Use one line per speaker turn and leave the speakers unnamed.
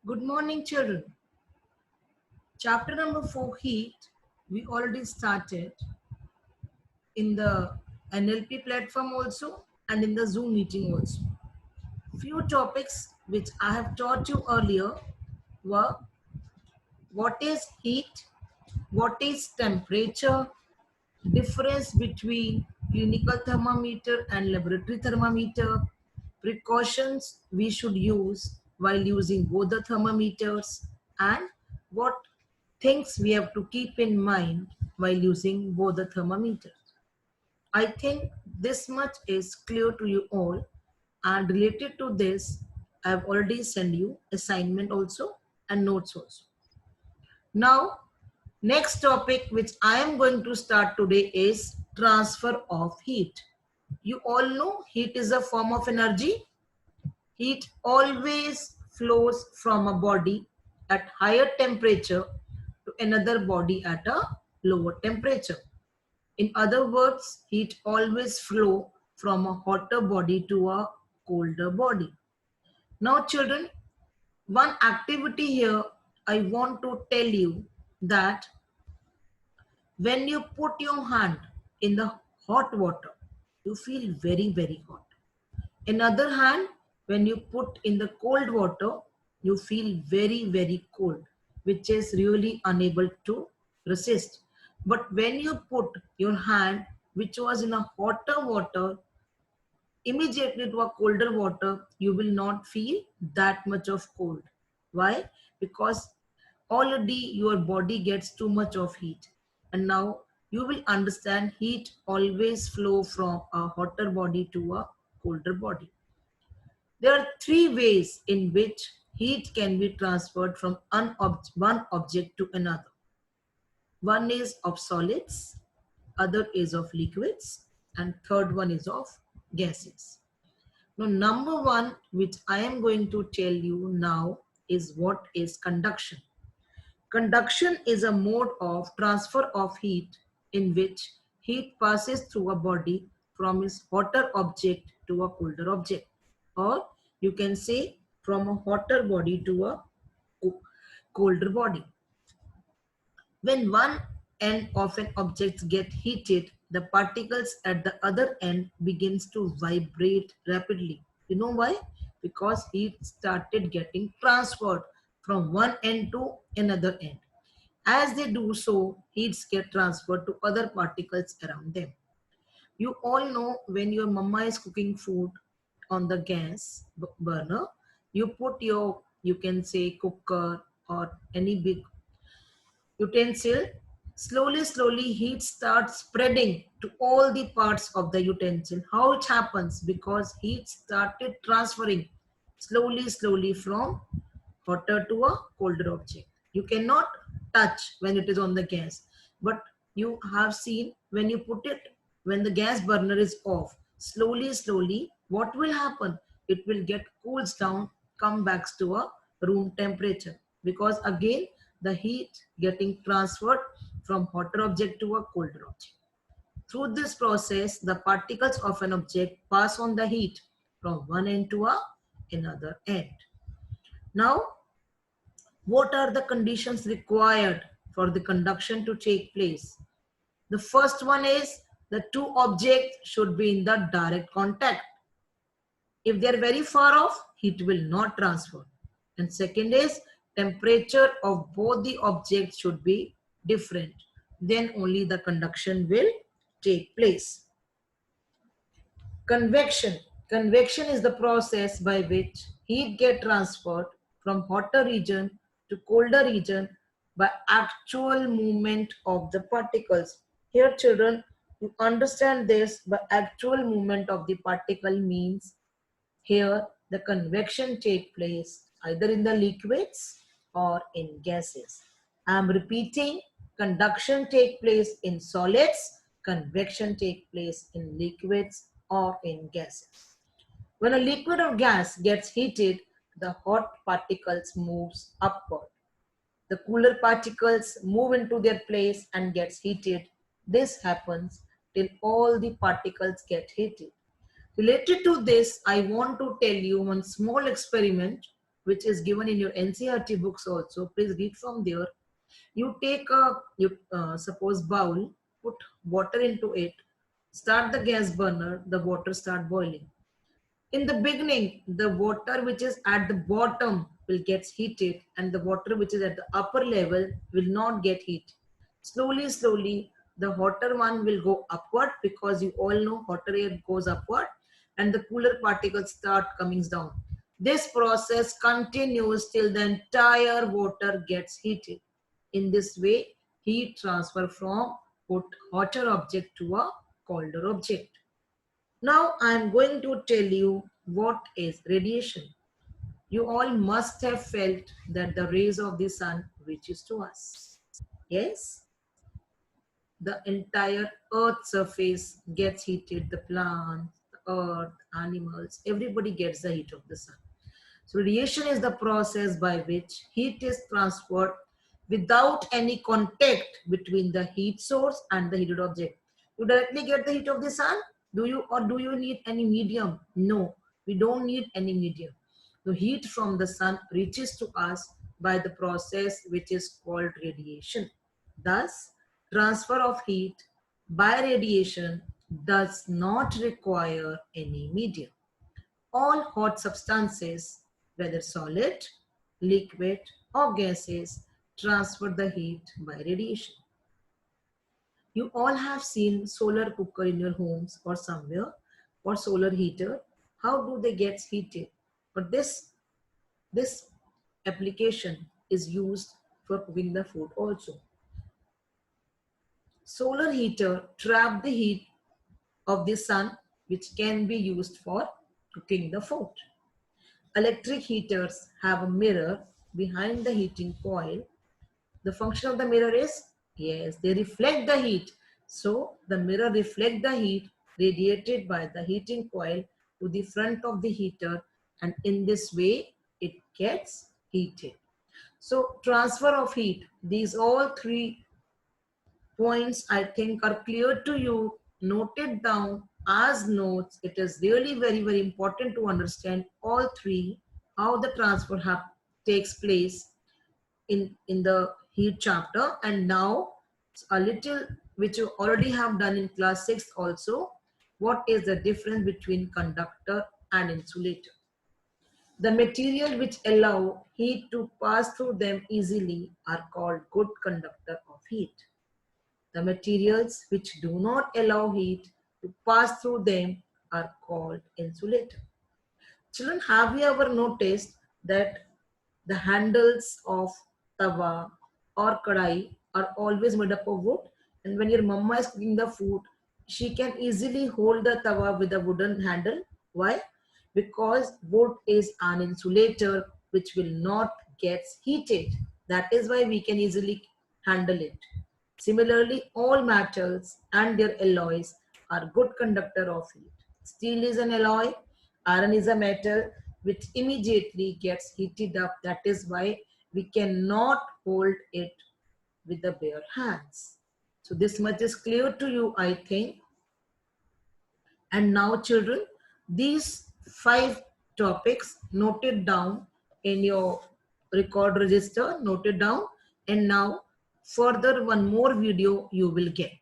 Good morning, children. Chapter number 4, heat, we already started in the NLP platform also and in the Zoom meeting also. Few topics which I have taught you earlier were what is heat, what is temperature, difference between clinical thermometer and laboratory thermometer, precautions we should use while using both the thermometers, and what things we have to keep in mind while using both the thermometers. I think this much is clear to you all, and related to this, I have already sent you assignment also and notes also. Now, next topic which I am going to start today is transfer of heat. You all know heat is a form of energy. Heat always flows from a body at higher temperature to another body at a lower temperature. In other words, heat always flow from a hotter body to a colder body. Now children, one activity here I want to tell you that when you put your hand in the hot water, you feel very, very hot. In other hand, when you put in the cold water, you feel very, very cold, which is really unable to resist. But when you put your hand, which was in a hotter water, immediately to a colder water, you will not feel that much of cold. Why? Because already your body gets too much of heat. And now you will understand heat always flow from a hotter body to a colder body. There are three ways in which heat can be transferred from one object to another. One is of solids, other is of liquids, and third one is of gases. Now, number one, which I am going to tell you now, is what is conduction. Conduction is a mode of transfer of heat in which heat passes through a body from its hotter object to a colder object, or you can say from a hotter body to a colder body. When one end of an object gets heated, the particles at the other end begins to vibrate rapidly. You know why? Because heat started getting transferred from one end to another end. As they do so, heats get transferred to other particles around them. You all know when your mama is cooking food on the gas burner, you put your, you can say cooker or any big utensil, slowly heat starts spreading to all the parts of the utensil. How it happens? Because heat started transferring slowly from hotter to a colder object. You cannot touch when it is on the gas, but you have seen when you put it, when the gas burner is off, slowly what will happen? It will get cools down, come back to a room temperature, because again the heat getting transferred from hotter object to a colder object. Through this process, the particles of an object pass on the heat from one end to another end. Now, what are the conditions required for the conduction to take place? The first one is the two objects should be in the direct contact. If they are very far off, heat will not transfer. And second is temperature of both the objects should be different. Then only the conduction will take place. Convection. Convection is the process by which heat get transferred from hotter region to colder region by actual movement of the particles. Here children, you understand this by actual movement of the particle means here the convection take place either in the liquids or in gases. I am repeating, conduction take place in solids, convection take place in liquids or in gases. When a liquid or gas gets heated, the hot particles moves upward. The cooler particles move into their place and gets heated. This happens till all the particles get heated. Related to this, I want to tell you one small experiment which is given in your NCERT books also. Please read from there. You take suppose bowl, put water into it, start the gas burner, the water start boiling. In the beginning, the water which is at the bottom will get heated and the water which is at the upper level will not get heat. Slowly, slowly, the hotter one will go upward, because you all know hotter air goes upward and the cooler particles start coming down. This process continues till the entire water gets heated. In this way, heat transfer from hotter object to a colder object. Now I am going to tell you what is radiation. You all must have felt that the rays of the sun reaches to us. Yes, the entire earth surface gets heated, the plants, the earth, animals, everybody gets the heat of the sun. So radiation is the process by which heat is transferred without any contact between the heat source and the heated object. You directly get the heat of the sun, do you, or do you need any medium? No, we don't need any medium. The heat from the sun reaches to us by the process which is called radiation. Thus, transfer of heat by radiation does not require any medium. All hot substances, whether solid, liquid, or gases, transfer the heat by radiation. You all have seen solar cooker in your homes or somewhere, or solar heater. How do they get heated? But this application is used for cooking the food also. Solar heater trap the heat of the sun, which can be used for cooking the food. Electric heaters have a mirror behind the heating coil. The function of the mirror is, yes, they reflect the heat. So the mirror reflects the heat radiated by the heating coil to the front of the heater, and in this way it gets heated. So transfer of heat, these all three points I think are clear to you. Note it down as notes. It is really very, very important to understand all three, how the transfer takes place in the heat chapter. And now a little which you already have done in class 6 also, what is the difference between conductor and insulator. The material which allow heat to pass through them easily are called good conductor of heat. The materials which do not allow heat to pass through them are called insulator. Children, have you ever noticed that the handles of tawa or kadai are always made up of wood? And when your mama is cooking the food, she can easily hold the tawa with a wooden handle. Why? Because wood is an insulator which will not get heated. That is why we can easily handle it. Similarly, all metals and their alloys are good conductor of heat. Steel is an alloy, iron is a metal which immediately gets heated up. That is why we cannot hold it with the bare hands. So this much is clear to you, I think. And now children, these 5 topics noted down in your record register, noted down, and now further one more video you will get.